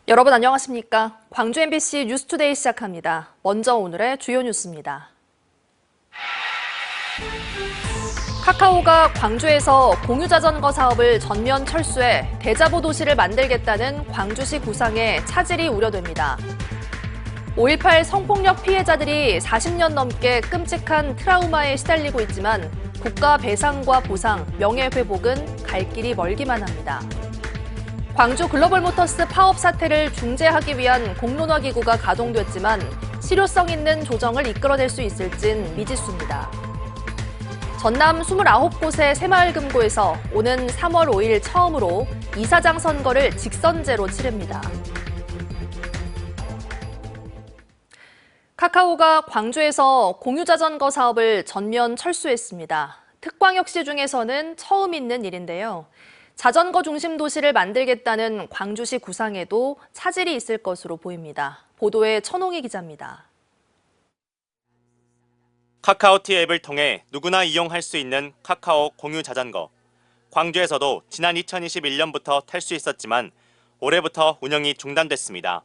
여러분 안녕하십니까? 광주 MBC 뉴스투데이 시작합니다. 먼저 오늘의 주요 뉴스입니다. 카카오가 광주에서 공유자전거 사업을 전면 철수해 대자보 도시를 만들겠다는 광주시 구상에 차질이 우려됩니다. 5.18 성폭력 피해자들이 40년 넘게 끔찍한 트라우마에 시달리고 있지만 국가 배상과 보상, 명예회복은 갈 길이 멀기만 합니다. 광주 글로벌모터스 파업 사태를 중재하기 위한 공론화 기구가 가동됐지만 실효성 있는 조정을 이끌어낼 수 있을진 미지수입니다. 전남 29곳의 새마을금고에서 오는 3월 5일 처음으로 이사장 선거를 직선제로 치릅니다. 카카오가 광주에서 공유자전거 사업을 전면 철수했습니다. 특광역시 중에서는 처음 있는 일인데요. 자전거 중심 도시를 만들겠다는 광주시 구상에도 차질이 있을 것으로 보입니다. 보도에 천홍희 기자입니다. 카카오티 앱을 통해 누구나 이용할 수 있는 카카오 공유 자전거. 광주에서도 지난 2021년부터 탈 수 있었지만 올해부터 운영이 중단됐습니다.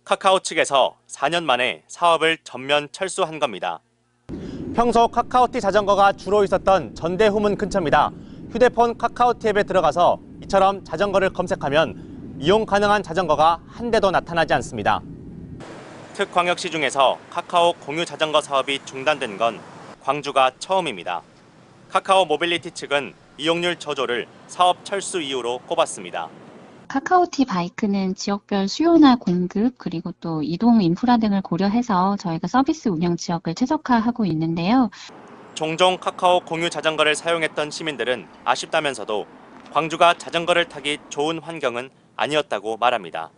카카오 측에서 4년 만에 사업을 전면 철수한 겁니다. 평소 카카오티 자전거가 주로 있었던 전대후문 근처입니다. 휴대폰 카카오티 앱에 들어가서 이처럼 자전거를 검색하면 이용 가능한 자전거가 한 대도 나타나지 않습니다. 특광역시 중에서 카카오 공유 자전거 사업이 중단된 건 광주가 처음입니다. 카카오 모빌리티 측은 이용률 저조를 사업 철수 이유로 꼽았습니다. 카카오티 바이크는 지역별 수요나 공급 그리고 또 이동 인프라 등을 고려해서 저희가 서비스 운영 지역을 최적화하고 있는데요. 종종 카카오 공유 자전거를 사용했던 시민들은 아쉽다면서도 광주가 자전거를 타기 좋은 환경은 아니었다고 말합니다.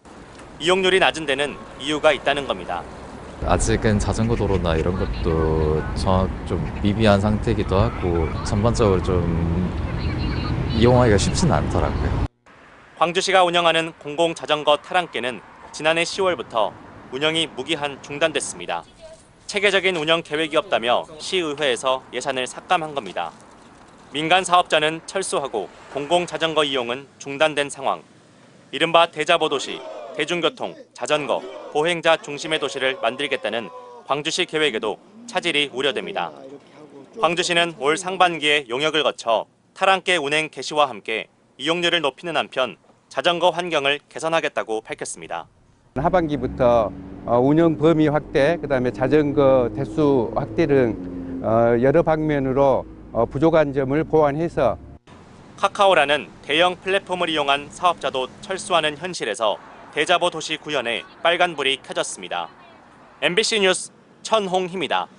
이용률이 낮은 데는 이유가 있다는 겁니다. 아직은 자전거 도로나 이런 것도 좀 미비한 상태이기도 하고 전반적으로 좀 이용하기가 쉽지는 않더라고요. 광주시가 운영하는 공공자전거 타랑길은 지난해 10월부터 운영이 무기한 중단됐습니다. 체계적인 운영 계획이 없다며 시의회에서 예산을 삭감한 겁니다. 민간 사업자는 철수하고 공공자전거 이용은 중단된 상황. 이른바 대자보 도시, 대중교통, 자전거, 보행자 중심의 도시를 만들겠다는 광주시 계획에도 차질이 우려됩니다. 광주시는 올 상반기에 용역을 거쳐 타랑길 운행 개시와 함께 이용률을 높이는 한편 자전거 환경을 개선하겠다고 밝혔습니다. 하반기부터 운영 범위 확대, 그다음에 자전거 대수 확대 등 여러 방면으로 부족한 점을 보완해서 카카오라는 대형 플랫폼을 이용한 사업자도 철수하는 현실에서 대자보 도시 구현에 빨간불이 켜졌습니다. MBC 뉴스 천홍희입니다.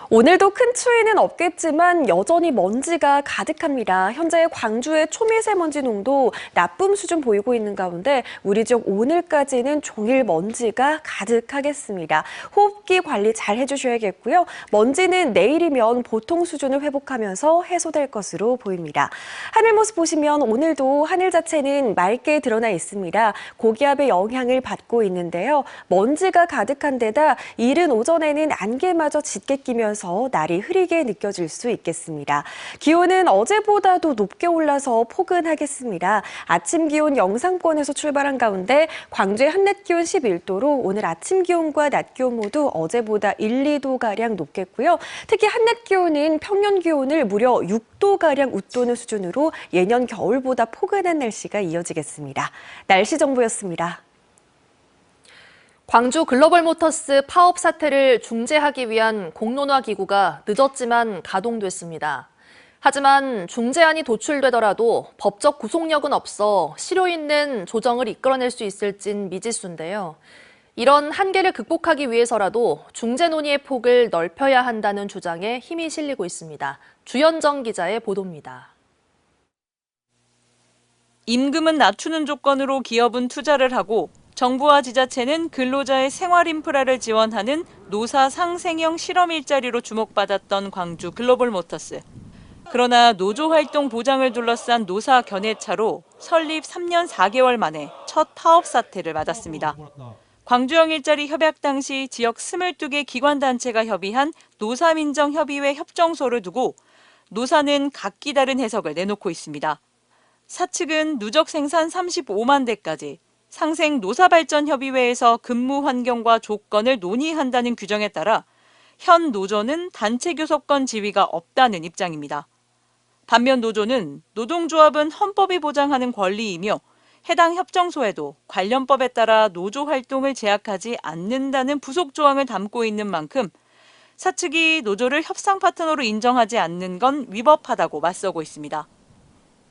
오늘도 큰 추위는 없겠지만 여전히 먼지가 가득합니다. 현재 광주의 초미세먼지 농도 나쁨 수준 보이고 있는 가운데 우리 지역 오늘까지는 종일 먼지가 가득하겠습니다. 호흡기 관리 잘 해주셔야겠고요. 먼지는 내일이면 보통 수준을 회복하면서 해소될 것으로 보입니다. 하늘 모습 보시면 오늘도 하늘 자체는 맑게 드러나 있습니다. 고기압의 영향을 받고 있는데요. 먼지가 가득한 데다 이른 오전에는 안개마저 짙게 끼면서 날이 흐리게 느껴질 수 있겠습니다. 기온은 어제보다도 높게 올라서 포근하겠습니다. 아침 기온 영상권에서 출발한 가운데 광주의 한낮 기온 11도로 오늘 아침 기온과 낮 기온 모두 어제보다 1, 2도가량 높겠고요. 특히 한낮 기온은 평년 기온을 무려 6도가량 웃도는 수준으로 예년 겨울보다 포근한 날씨가 이어지겠습니다. 날씨 정보였습니다. 광주 글로벌모터스 파업 사태를 중재하기 위한 공론화 기구가 늦었지만 가동됐습니다. 하지만 중재안이 도출되더라도 법적 구속력은 없어 실효 있는 조정을 이끌어낼 수 있을진 미지수인데요. 이런 한계를 극복하기 위해서라도 중재 논의의 폭을 넓혀야 한다는 주장에 힘이 실리고 있습니다. 주현정 기자의 보도입니다. 임금은 낮추는 조건으로 기업은 투자를 하고 정부와 지자체는 근로자의 생활 인프라를 지원하는 노사 상생형 실험 일자리로 주목받았던 광주 글로벌모터스. 그러나 노조 활동 보장을 둘러싼 노사 견해차로 설립 3년 4개월 만에 첫 파업 사태를 맞았습니다. 광주형 일자리 협약 당시 지역 22개 기관단체가 협의한 노사민정협의회 협정서를 두고 노사는 각기 다른 해석을 내놓고 있습니다. 사측은 누적 생산 35만 대까지, 상생노사발전협의회에서 근무 환경과 조건을 논의한다는 규정에 따라 현 노조는 단체 교섭권 지위가 없다는 입장입니다. 반면 노조는 노동조합은 헌법이 보장하는 권리이며 해당 협정서에도 관련법에 따라 노조 활동을 제약하지 않는다는 부속 조항을 담고 있는 만큼 사측이 노조를 협상 파트너로 인정하지 않는 건 위법하다고 맞서고 있습니다.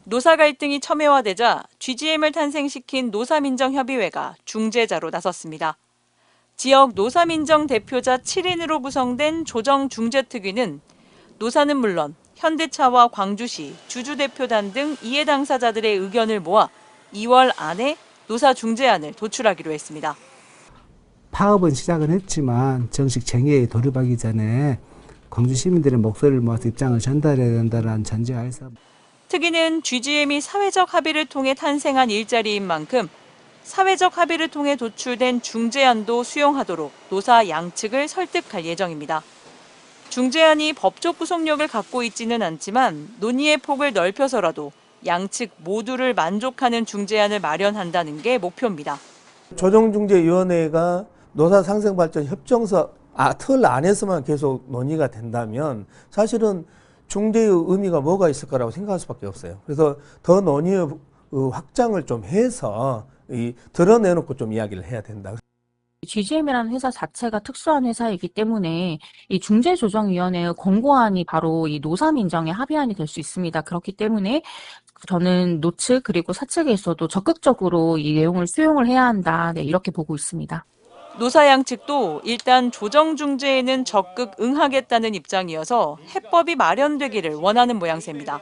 노사 갈등이 첨예화되자 GGM을 탄생시킨 노사민정협의회가 중재자로 나섰습니다. 지역 노사민정 대표자 7인으로 구성된 조정중재특위는 노사는 물론 현대차와 광주시, 주주대표단 등 이해 당사자들의 의견을 모아 2월 안에 노사 중재안을 도출하기로 했습니다. 파업은 시작은 했지만 정식 정의에 돌입하기 전에 광주 시민들의 목소리를 모아서 입장을 전달해야 된다는 전제하에서 특위는 GGM이 사회적 합의를 통해 탄생한 일자리인 만큼 사회적 합의를 통해 도출된 중재안도 수용하도록 노사 양측을 설득할 예정입니다. 중재안이 법적 구속력을 갖고 있지는 않지만 논의의 폭을 넓혀서라도 양측 모두를 만족하는 중재안을 마련한다는 게 목표입니다. 조정중재위원회가 노사상생발전 협정서 틀 안에서만 계속 논의가 된다면 사실은 중재의 의미가 뭐가 있을 거라고 생각할 수밖에 없어요. 그래서 더 논의의 확장을 좀 해서 드러내놓고 좀 이야기를 해야 된다. GGM이라는 회사 자체가 특수한 회사이기 때문에 이 중재조정위원회의 권고안이 바로 이 노사민정의 합의안이 될 수 있습니다. 그렇기 때문에 저는 노측 그리고 사측에서도 적극적으로 이 내용을 수용을 해야 한다. 네, 이렇게 보고 있습니다. 노사 양측도 일단 조정중재에는 적극 응하겠다는 입장이어서 해법이 마련되기를 원하는 모양새입니다.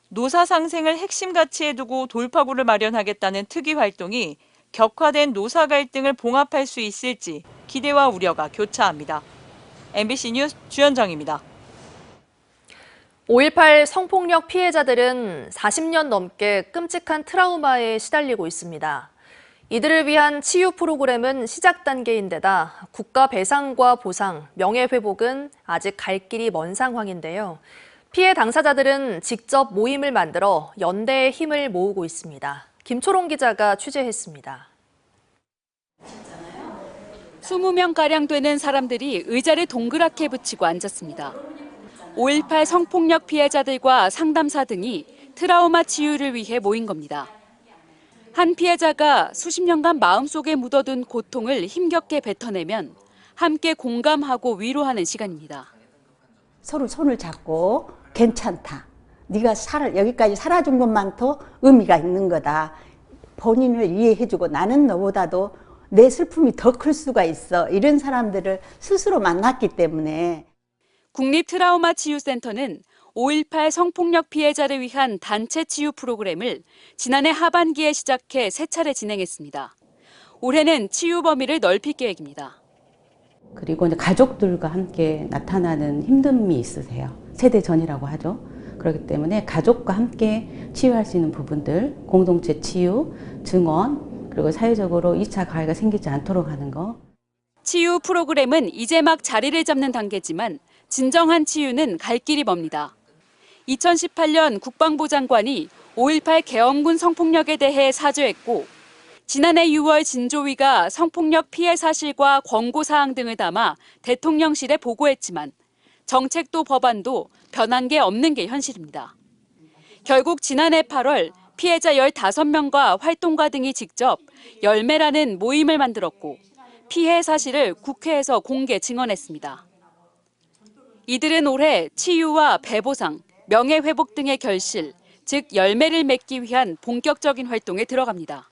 노사 상생을 핵심 가치에 두고 돌파구를 마련하겠다는 특위 활동이 격화된 노사 갈등을 봉합할 수 있을지 기대와 우려가 교차합니다. MBC 뉴스 주현정입니다. 5.18 성폭력 피해자들은 40년 넘게 끔찍한 트라우마에 시달리고 있습니다. 이들을 위한 치유 프로그램은 시작 단계인데다 국가 배상과 보상, 명예회복은 아직 갈 길이 먼 상황인데요. 피해 당사자들은 직접 모임을 만들어 연대의 힘을 모으고 있습니다. 김초롱 기자가 취재했습니다. 20명가량 되는 사람들이 의자를 동그랗게 붙이고 앉았습니다. 5.18 성폭력 피해자들과 상담사 등이 트라우마 치유를 위해 모인 겁니다. 한 피해자가 수십 년간 마음속에 묻어둔 고통을 힘겹게 뱉어내면 함께 공감하고 위로하는 시간입니다. 서로 손을 잡고 괜찮다. 네가 여기까지 살아준 것만도 의미가 있는 거다. 본인을 이해해주고 나는 너보다도 내 슬픔이 더 클 수가 있어. 이런 사람들을 스스로 만났기 때문에. 국립트라우마치유센터는 5.18 성폭력 피해자를 위한 단체 치유 프로그램을 지난해 하반기에 시작해 3차례 진행했습니다. 올해는 치유 범위를 넓힐 계획입니다. 그리고 이제 가족들과 함께 나타나는 힘듦이 있으세요. 세대 전이라고 하죠. 그렇기 때문에 가족과 함께 치유할 수 있는 부분들, 공동체 치유, 증언, 그리고 사회적으로 2차 가해가 생기지 않도록 하는 거. 치유 프로그램은 이제 막 자리를 잡는 단계지만 진정한 치유는 갈 길이 멉니다. 2018년 국방부 장관이 5.18 계엄군 성폭력에 대해 사죄했고 지난해 6월 진조위가 성폭력 피해 사실과 권고사항 등을 담아 대통령실에 보고했지만 정책도 법안도 변한 게 없는 게 현실입니다. 결국 지난해 8월 피해자 15명과 활동가 등이 직접 열매라는 모임을 만들었고 피해 사실을 국회에서 공개 증언했습니다. 이들은 올해 치유와 배보상, 명예회복 등의 결실, 즉 열매를 맺기 위한 본격적인 활동에 들어갑니다.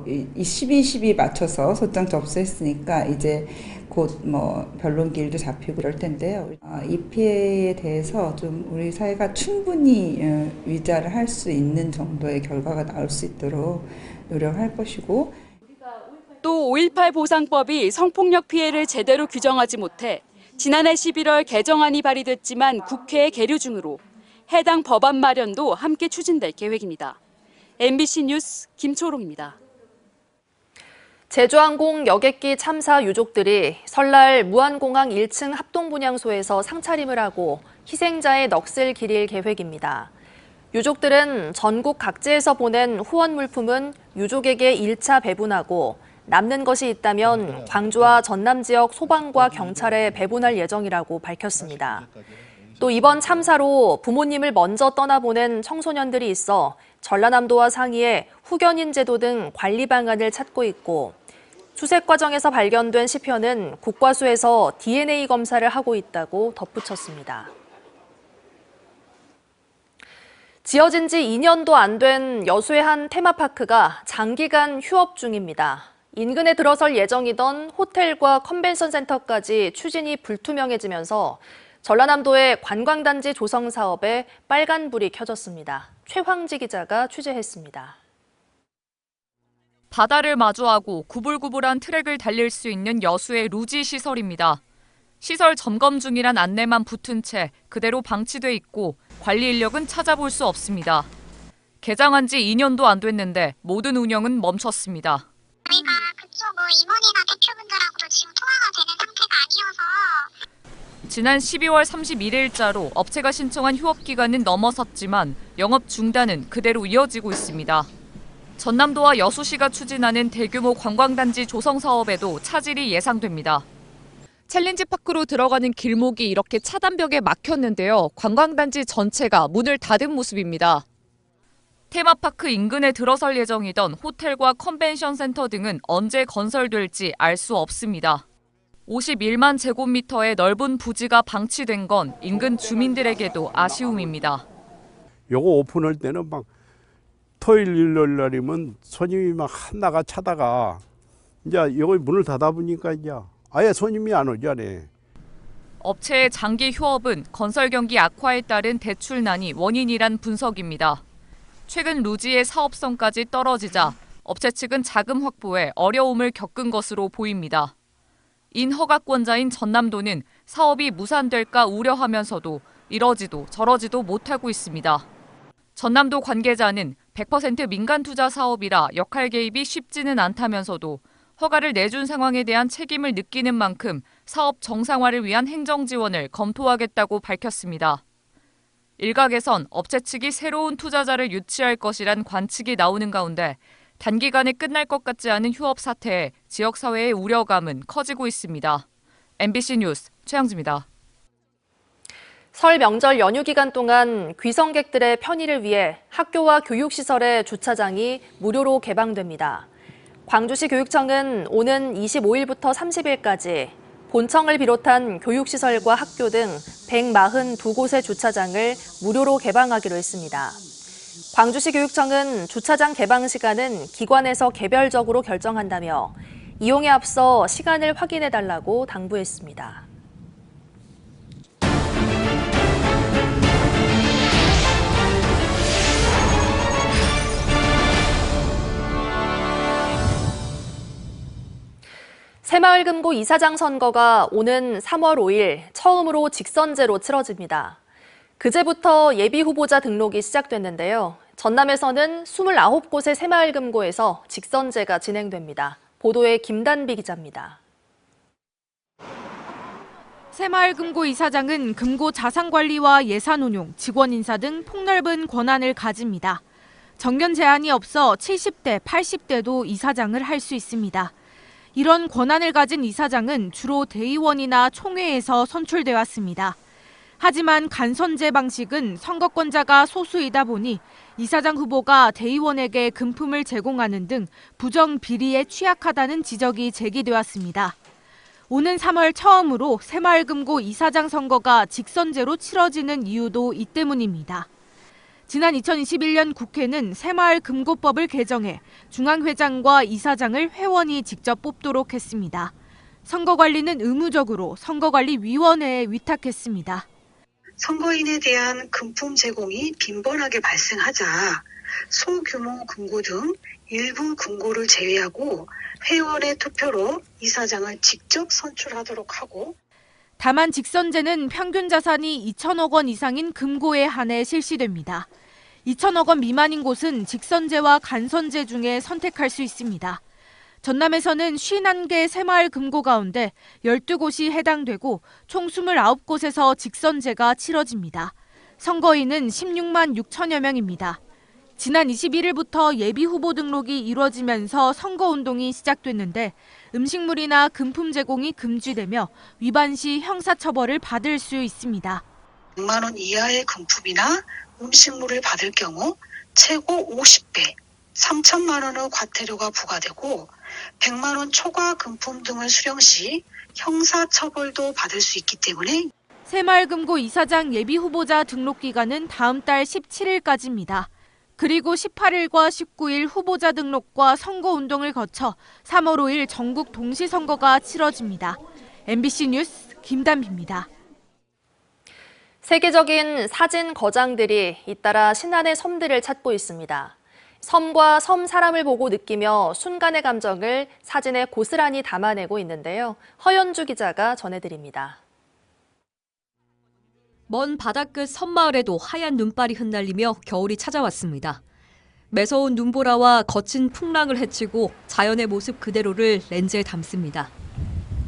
이 12.12 맞춰서 소장 접수했으니까 이제 곧 변론길도 잡히고 그럴 텐데요. 이 피해에 대해서 좀 우리 사회가 충분히 위자를 할 수 있는 정도의 결과가 나올 수 있도록 노력할 것이고 또 5.18 보상법이 성폭력 피해를 제대로 규정하지 못해 지난해 11월 개정안이 발의됐지만 국회에 계류 중으로 해당 법안 마련도 함께 추진될 계획입니다. MBC 뉴스 김초롱입니다. 제주항공 여객기 참사 유족들이 설날 무안공항 1층 합동분향소에서 상차림을 하고 희생자의 넋을 기릴 계획입니다. 유족들은 전국 각지에서 보낸 후원 물품은 유족에게 1차 배분하고 남는 것이 있다면 광주와 전남 지역 소방과 경찰에 배분할 예정이라고 밝혔습니다. 또 이번 참사로 부모님을 먼저 떠나보낸 청소년들이 있어 전라남도와 상의해 후견인 제도 등 관리 방안을 찾고 있고 수색 과정에서 발견된 시편은 국과수에서 DNA 검사를 하고 있다고 덧붙였습니다. 지어진 지 2년도 안 된 여수의 한 테마파크가 장기간 휴업 중입니다. 인근에 들어설 예정이던 호텔과 컨벤션 센터까지 추진이 불투명해지면서 전라남도의 관광단지 조성 사업에 빨간불이 켜졌습니다. 최황지 기자가 취재했습니다. 바다를 마주하고 구불구불한 트랙을 달릴 수 있는 여수의 루지 시설입니다. 시설 점검 중이란 안내만 붙은 채 그대로 방치돼 있고 관리 인력은 찾아볼 수 없습니다. 개장한 지 2년도 안 됐는데 모든 운영은 멈췄습니다. 저희가 그쪽 임원이나 대표분들하고도 지금 통화가 되는 상태가 아니어서 지난 12월 31일자로 업체가 신청한 휴업 기간은 넘어섰지만 영업 중단은 그대로 이어지고 있습니다. 전남도와 여수시가 추진하는 대규모 관광단지 조성 사업에도 차질이 예상됩니다. 챌린지 파크로 들어가는 길목이 이렇게 차단벽에 막혔는데요. 관광단지 전체가 문을 닫은 모습입니다. 테마파크 인근에 들어설 예정이던 호텔과 컨벤션 센터 등은 언제 건설될지 알 수 없습니다. 51만 제곱미터의 넓은 부지가 방치된 건 인근 주민들에게도 아쉬움입니다. 요거 오픈할 때는 막 토요일 일요일 날이면 손님이 막 하나가 차다가 이제 여기 문을 닫아 보니까 이제 아예 손님이 안 오잖아요. 업체의 장기 휴업은 건설 경기 악화에 따른 대출난이 원인이란 분석입니다. 최근 루지의 사업성까지 떨어지자 업체 측은 자금 확보에 어려움을 겪은 것으로 보입니다. 인허가권자인 전남도는 사업이 무산될까 우려하면서도 이러지도 저러지도 못하고 있습니다. 전남도 관계자는 100% 민간 투자 사업이라 역할 개입이 쉽지는 않다면서도 허가를 내준 상황에 대한 책임을 느끼는 만큼 사업 정상화를 위한 행정 지원을 검토하겠다고 밝혔습니다. 일각에선 업체 측이 새로운 투자자를 유치할 것이란 관측이 나오는 가운데 단기간에 끝날 것 같지 않은 휴업 사태에 지역사회의 우려감은 커지고 있습니다. MBC 뉴스 최영지입니다. 설 명절 연휴 기간 동안 귀성객들의 편의를 위해 학교와 교육시설의 주차장이 무료로 개방됩니다. 광주시 교육청은 오는 25일부터 30일까지 본청을 비롯한 교육시설과 학교 등 142곳의 주차장을 무료로 개방하기로 했습니다. 광주시 교육청은 주차장 개방 시간은 기관에서 개별적으로 결정한다며 이용에 앞서 시간을 확인해달라고 당부했습니다. 새마을금고 이사장 선거가 오는 3월 5일 처음으로 직선제로 치러집니다. 그제부터 예비후보자 등록이 시작됐는데요. 전남에서는 29곳의 새마을금고에서 직선제가 진행됩니다. 보도에 김단비 기자입니다. 새마을금고 이사장은 금고 자산관리와 예산운용, 직원인사 등 폭넓은 권한을 가집니다. 정년 제한이 없어 70대, 80대도 이사장을 할 수 있습니다. 이런 권한을 가진 이사장은 주로 대의원이나 총회에서 선출돼 왔습니다. 하지만 간선제 방식은 선거권자가 소수이다 보니 이사장 후보가 대의원에게 금품을 제공하는 등 부정 비리에 취약하다는 지적이 제기되었습니다. 오는 3월 처음으로 새마을금고 이사장 선거가 직선제로 치러지는 이유도 이 때문입니다. 지난 2021년 국회는 새마을금고법을 개정해 중앙회장과 이사장을 회원이 직접 뽑도록 했습니다. 선거관리는 의무적으로 선거관리위원회에 위탁했습니다. 선거인에 대한 금품 제공이 빈번하게 발생하자 소규모 금고 등 일부 금고를 제외하고 회원의 투표로 이사장을 직접 선출하도록 하고 다만 직선제는 평균 자산이 2천억 원 이상인 금고에 한해 실시됩니다. 2천억 원 미만인 곳은 직선제와 간선제 중에 선택할 수 있습니다. 전남에서는 51개 새마을 금고 가운데 12곳이 해당되고 총 29곳에서 직선제가 치러집니다. 선거인은 16만 6천여 명입니다. 지난 21일부터 예비 후보 등록이 이루어지면서 선거운동이 시작됐는데 음식물이나 금품 제공이 금지되며 위반 시 형사처벌을 받을 수 있습니다. 100만 원 이하의 금품이나 음식물을 받을 경우 최고 50배, 3천만 원의 과태료가 부과되고 100만 원 초과 금품 등을 수령 시 형사처벌도 받을 수 있기 때문에 새마을금고 이사장 예비 후보자 등록 기간은 다음 달 17일까지입니다. 그리고 18일과 19일 후보자 등록과 선거운동을 거쳐 3월 5일 전국 동시선거가 치러집니다. MBC 뉴스 김단비입니다. 세계적인 사진 거장들이 잇따라 신안의 섬들을 찾고 있습니다. 섬과 섬 사람을 보고 느끼며 순간의 감정을 사진에 고스란히 담아내고 있는데요. 허연주 기자가 전해드립니다. 먼 바다끝 섬마을에도 하얀 눈발이 흩날리며 겨울이 찾아왔습니다. 매서운 눈보라와 거친 풍랑을 헤치고 자연의 모습 그대로를 렌즈에 담습니다.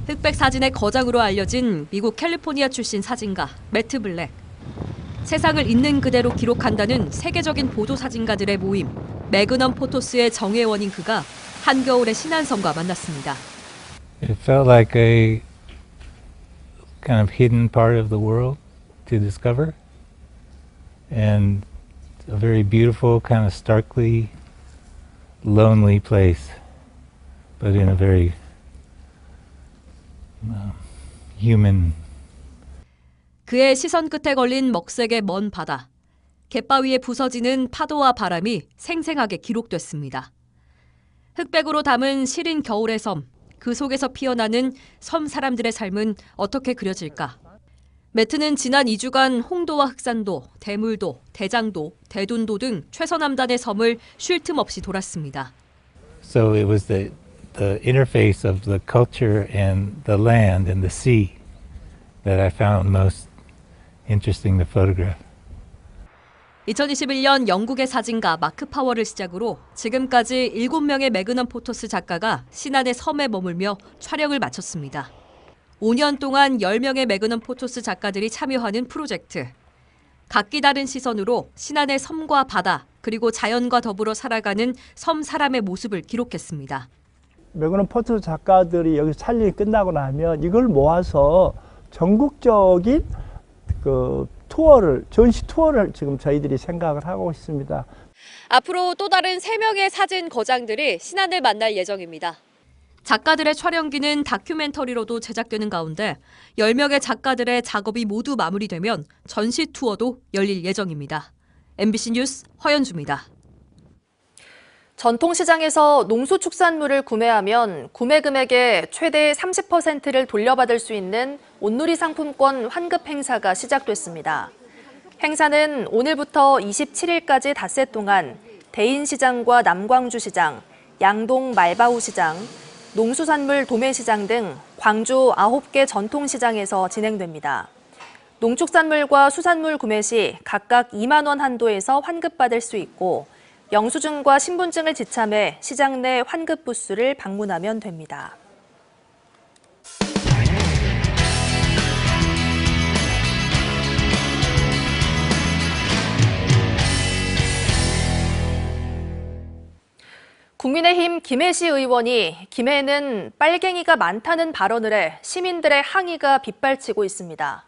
흑백 사진의 거장으로 알려진 미국 캘리포니아 출신 사진가 매트 블랙. 세상을 있는 그대로 기록한다는 세계적인 보도 사진가들의 모임 매그넘 포토스의 정회원인 그가 한겨울의 신안섬과 만났습니다. It felt like a kind of hidden part of the world to discover, and a very beautiful, kind of starkly lonely place, but in a very human. 그의 시선 끝에 걸린 먹색의 먼 바다. 갯바위에 부서지는 파도와 바람이 생생하게 기록됐습니다. 흑백으로 담은 시린 겨울의 섬, 그 속에서 피어나는 섬 사람들의 삶은 어떻게 그려질까? 매트는 지난 2주간 홍도와 흑산도, 대물도, 대장도, 대둔도 등 최서남단의 섬을 쉴 틈 없이 돌았습니다. So it was the interface of the culture and the land and the sea that I found most interesting to photograph. 2021년 영국의 사진가 마크 파워를 시작으로 지금까지 7명의 매그넘 포토스 작가가 신안의 섬에 머물며 촬영을 마쳤습니다. 5년 동안 10명의 매그넘 포토스 작가들이 참여하는 프로젝트. 각기 다른 시선으로 신안의 섬과 바다, 그리고 자연과 더불어 살아가는 섬 사람의 모습을 기록했습니다. 매그넘 포토스 작가들이 여기서 촬영이 끝나고 나면 이걸 모아서 전국적인 전시 투어를 지금 저희들이 생각을 하고 있습니다. 앞으로 또 다른 3명의 사진 거장들이 신안을 만날 예정입니다. 작가들의 촬영기는 다큐멘터리로도 제작되는 가운데 10명의 작가들의 작업이 모두 마무리되면 전시 투어도 열릴 예정입니다. MBC 뉴스 허연주입니다. 전통시장에서 농수축산물을 구매하면 구매 금액의 최대 30%를 돌려받을 수 있는 온누리 상품권 환급 행사가 시작됐습니다. 행사는 오늘부터 27일까지 닷새 동안 대인시장과 남광주시장, 양동 말바우시장, 농수산물 도매시장 등 광주 9개 전통시장에서 진행됩니다. 농축산물과 수산물 구매 시 각각 2만 원 한도에서 환급받을 수 있고 영수증과 신분증을 지참해 시장 내 환급 부스를 방문하면 됩니다. 국민의힘 김해시 의원이 김해에는 빨갱이가 많다는 발언을 해 시민들의 항의가 빗발치고 있습니다.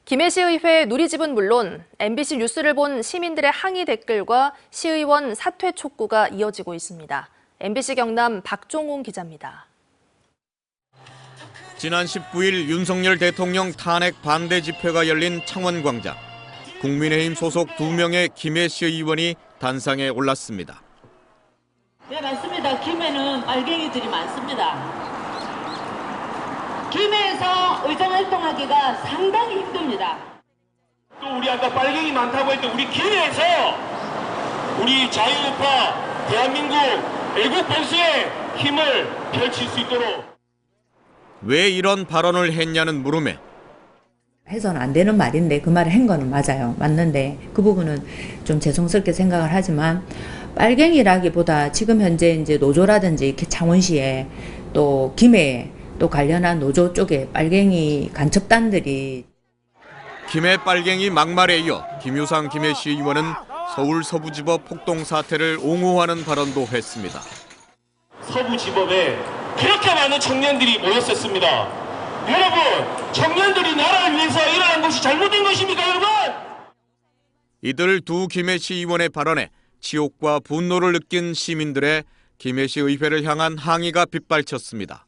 김해시의회 누리집은 물론 MBC 뉴스를 본 시민들의 항의 댓글과 시의원 사퇴 촉구가 이어지고 있습니다. MBC 경남 박종훈 기자입니다. 지난 19일 윤석열 대통령 탄핵 반대 집회가 열린 창원광장. 국민의힘 소속 2명의 김해시 의원이 단상에 올랐습니다. 네, 맞습니다. 김해는 빨갱이들이 많습니다. 김해에서 의정활동하기가 상당히 힘듭니다. 또 우리 아까 빨갱이 많다고 했던 우리 김해에서 우리 자유우파 대한민국 애국 보수의 힘을 펼칠 수 있도록. 왜 이런 발언을 했냐는 물음에 해서는 안 되는 말인데 그 말을 한 거는 맞아요. 맞는데 그 부분은 좀 죄송스럽게 생각을 하지만 빨갱이라기보다 지금 현재 이제 노조라든지 이렇게 창원시에 또 김해에 또 관련한 노조 쪽에 빨갱이 간첩단들이 김해 빨갱이 막말에 이어 김유상 김해시 의원은 서울 서부지법 폭동 사태를 옹호하는 발언도 했습니다. 서부지법에 그렇게 많은 청년들이 모였었습니다. 여러분, 청년들이 나라를 위해서 일어난 것이 잘못된 것입니까, 여러분? 이들 두 김해시 의원의 발언에 치욕과 분노를 느낀 시민들의 김해시 의회를 향한 항의가 빗발쳤습니다.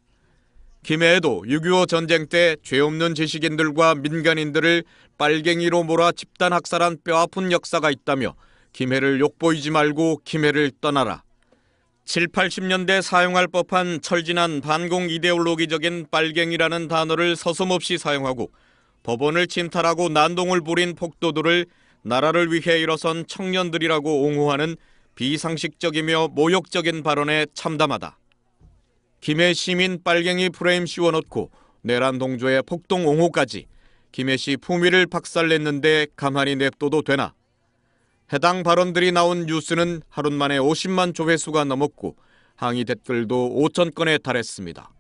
김해에도 6.25 전쟁 때 죄 없는 지식인들과 민간인들을 빨갱이로 몰아 집단 학살한 뼈아픈 역사가 있다며 김해를 욕보이지 말고 김해를 떠나라. 7, 80년대 사용할 법한 철진한 반공 이데올로기적인 빨갱이라는 단어를 서슴없이 사용하고 법원을 침탈하고 난동을 부린 폭도들을 나라를 위해 일어선 청년들이라고 옹호하는 비상식적이며 모욕적인 발언에 참담하다. 김해 시민 빨갱이 프레임 씌워놓고 내란 동조의 폭동 옹호까지 김해시 품위를 박살냈는데 가만히 냅둬도 되나? 해당 발언들이 나온 뉴스는 하루 만에 50만 조회수가 넘었고 항의 댓글도 5천 건에 달했습니다.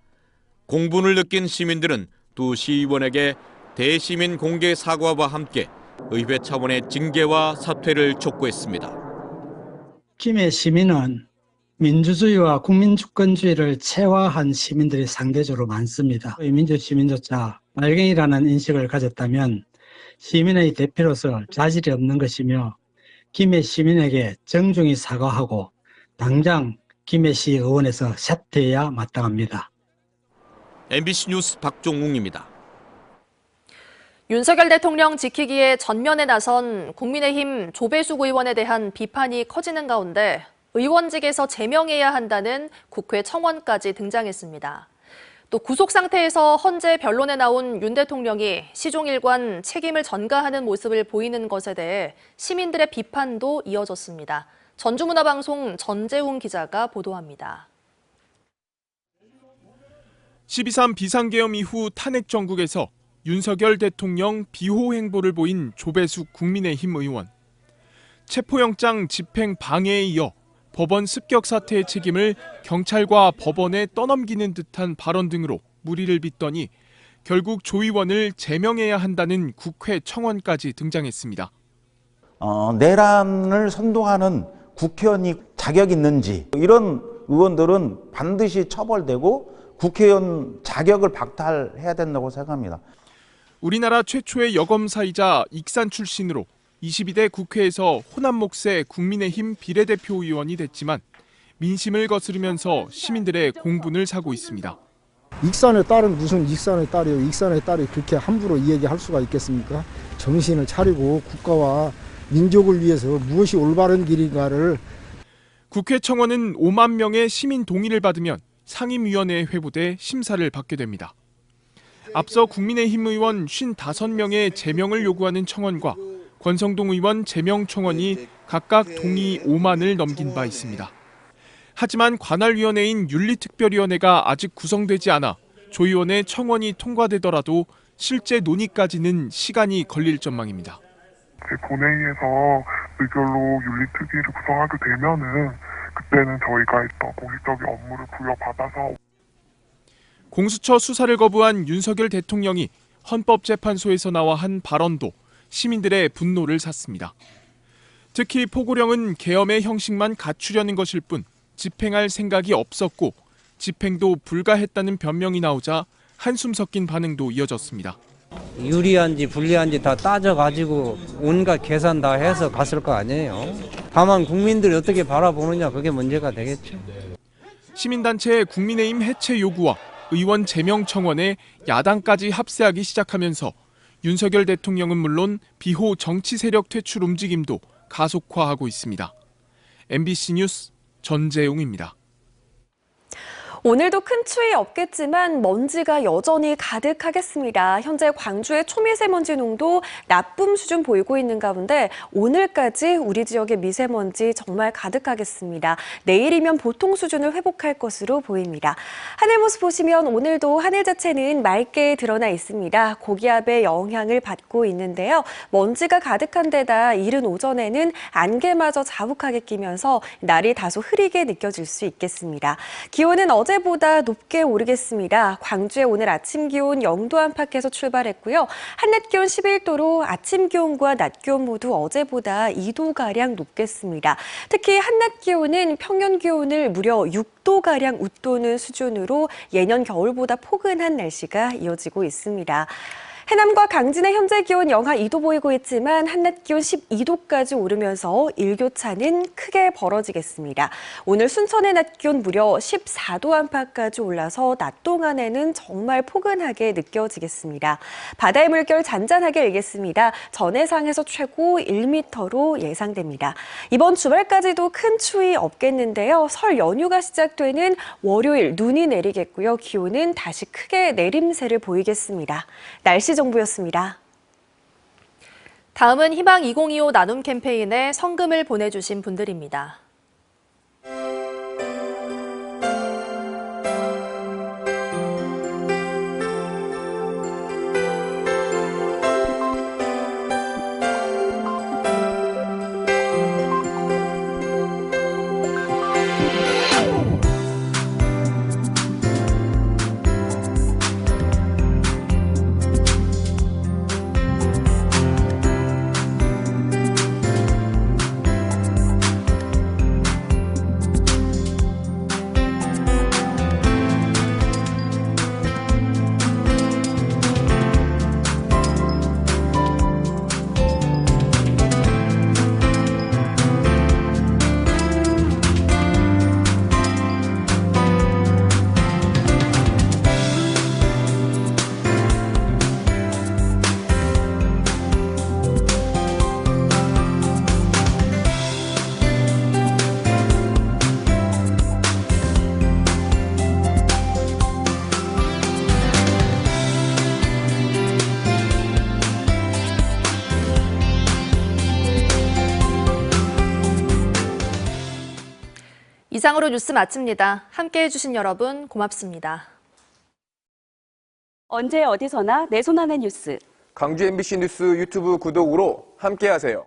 공분을 느낀 시민들은 두 시의원에게 대시민 공개 사과와 함께 의회 차원의 징계와 사퇴를 촉구했습니다. 김해 시민은 민주주의와 국민주권주의를 체화한 시민들이 상대적으로 많습니다. 민주시민조차 빨갱이라는 인식을 가졌다면 시민의 대표로서 자질이 없는 것이며 김해 시민에게 정중히 사과하고 당장 김해시 의원에서 사퇴해야 마땅합니다. MBC 뉴스 박종웅입니다. 윤석열 대통령 지키기에 전면에 나선 국민의힘 조배숙 의원에 대한 비판이 커지는 가운데 의원직에서 제명해야 한다는 국회 청원까지 등장했습니다. 또 구속 상태에서 헌재 변론에 나온 윤 대통령이 시종일관 책임을 전가하는 모습을 보이는 것에 대해 시민들의 비판도 이어졌습니다. 전주문화방송 전재웅 기자가 보도합니다. 12.3 비상계엄 이후 탄핵 정국에서 윤석열 대통령 비호 행보를 보인 조배숙 국민의힘 의원. 체포영장 집행 방해에 이어 법원 습격 사태의 책임을 경찰과 법원에 떠넘기는 듯한 발언 등으로 물의를 빚더니 결국 조 의원을 제명해야 한다는 국회 청원까지 등장했습니다. 내란을 선동하는 국회의원이 자격 있는지 이런 의원들은 반드시 처벌되고 국회의원 자격을 박탈해야 된다고 생각합니다. 우리나라 최초의 여검사이자 익산 출신으로 22대 국회에서 호남 몫의 국민의힘 비례대표 의원이 됐지만 민심을 거스르면서 시민들의 공분을 사고 있습니다. 익산의 딸은 무슨 익산의 딸이에요. 익산의 딸이 그렇게 함부로 이야기할 수가 있겠습니까? 정신을 차리고 국가와 민족을 위해서 무엇이 올바른 길인가를. 국회 청원은 5만 명의 시민 동의를 받으면 상임위원회에 회부돼 심사를 받게 됩니다. 앞서 국민의힘 의원 55명의 제명을 요구하는 청원과 권성동 의원 제명 청원이 각각 동의 5만을 넘긴 바 있습니다. 하지만 관할위원회인 윤리특별위원회가 아직 구성되지 않아 조 의원의 청원이 통과되더라도 실제 논의까지는 시간이 걸릴 전망입니다. 본회의에서 의결로 윤리특위를 구성하게 되면은 그때는 저희가 했던 공식적인 업무를 부여받아서 공수처 수사를 거부한 윤석열 대통령이 헌법재판소에서 나와 한 발언도 시민들의 분노를 샀습니다. 특히 포고령은 계엄의 형식만 갖추려는 것일 뿐 집행할 생각이 없었고 집행도 불가했다는 변명이 나오자 한숨 섞인 반응도 이어졌습니다. 유리한지 불리한지 다 따져가지고 온갖 계산 다 해서 갔을 거 아니에요. 다만 국민들이 어떻게 바라보느냐 그게 문제가 되겠죠. 시민단체의 국민의힘 해체 요구와 의원 제명 청원에 야당까지 합세하기 시작하면서 윤석열 대통령은 물론 비호 정치 세력 퇴출 움직임도 가속화하고 있습니다. MBC 뉴스 전재웅입니다. 오늘도 큰 추위 없겠지만 먼지가 여전히 가득하겠습니다. 현재 광주의 초미세먼지 농도 나쁨 수준 보이고 있는 가운데 오늘까지 우리 지역의 미세먼지 정말 가득하겠습니다. 내일이면 보통 수준을 회복할 것으로 보입니다. 하늘 모습 보시면 오늘도 하늘 자체는 맑게 드러나 있습니다. 고기압의 영향을 받고 있는데요. 먼지가 가득한 데다 이른 오전에는 안개마저 자욱하게 끼면서 날이 다소 흐리게 느껴질 수 있겠습니다. 기온은 어제 어제보다 높게 오르겠습니다. 광주의 오늘 아침 기온 0도 안팎에서 출발했고요. 한낮 기온 11도로 아침 기온과 낮 기온 모두 어제보다 2도가량 높겠습니다. 특히 한낮 기온은 평년 기온을 무려 6도가량 웃도는 수준으로 예년 겨울보다 포근한 날씨가 이어지고 있습니다. 해남과 강진의 현재 기온 영하 2도 보이고 있지만 한낮 기온 12도까지 오르면서 일교차는 크게 벌어지겠습니다. 오늘 순천의 낮 기온 무려 14도 안팎까지 올라서 낮 동안에는 정말 포근하게 느껴지겠습니다. 바다의 물결 잔잔하게 일겠습니다. 전해상에서 최고 1m로 예상됩니다. 이번 주말까지도 큰 추위 없겠는데요. 설 연휴가 시작되는 월요일 눈이 내리겠고요. 기온은 다시 크게 내림세를 보이겠습니다. 날씨 정보였습니다. 다음은 희망 2025 나눔 캠페인에 성금을 보내주신 분들입니다. 이상으로 뉴스 마칩니다. 함께해 주신 여러분 고맙습니다. 언제 어디서나 내 손 안의 뉴스. 광주 MBC 뉴스 유튜브 구독으로 함께하세요.